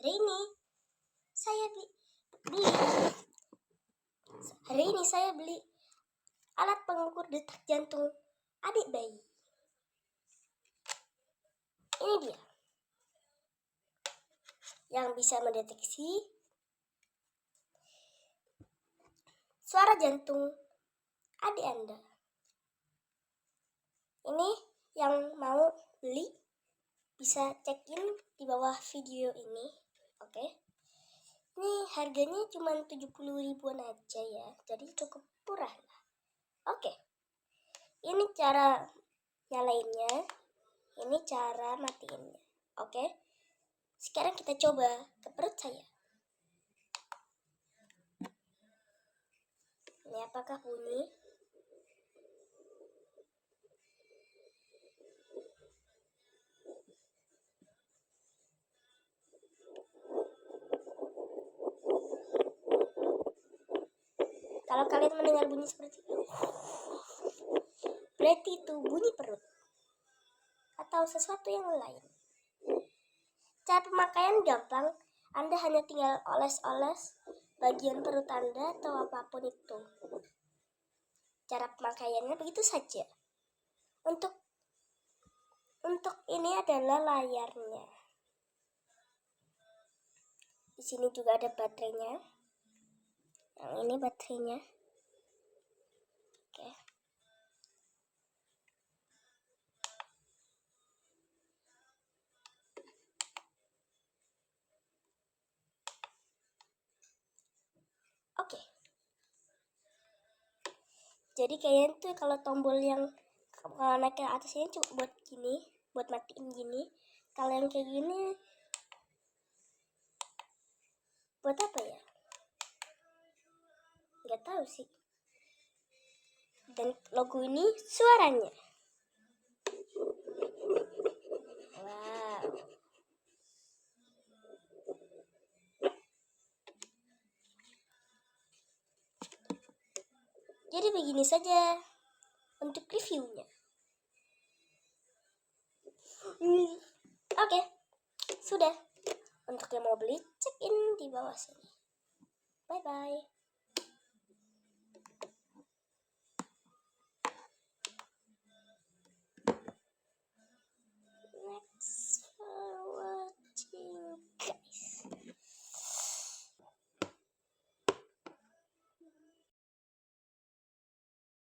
Hari ini saya beli alat pengukur detak jantung adik bayi. Ini dia, yang bisa mendeteksi suara jantung adik Anda. Ini yang mau beli bisa check in di bawah video ini. Oke. Ini harganya cuma 70 ribuan aja ya. Jadi cukup murah lah. Oke. Ini cara nyalainnya. Ini cara matiinnya. Oke. Sekarang kita coba ke perut saya. Ini apakah bunyi? Kalau kalian mendengar bunyi seperti itu, berarti itu bunyi perut atau sesuatu yang lain. Cara pemakaian gampang. Anda hanya tinggal oles-oles bagian perut Anda atau apapun itu. Cara pemakaiannya begitu saja. Untuk ini adalah layarnya. Di sini juga ada baterainya. Yang ini baterainya. Oke. Oke. Jadi kayaknya tuh kalau tombol yang naik ke atas ini cuma buat gini, buat matiin gini. Kalau yang kayak gini buat apa ya? Nggak tahu sih. Dan logo ini suaranya. Wow. Jadi begini saja untuk reviewnya. Oke. Sudah. Untuk yang mau beli, check in di bawah sini. Bye-bye.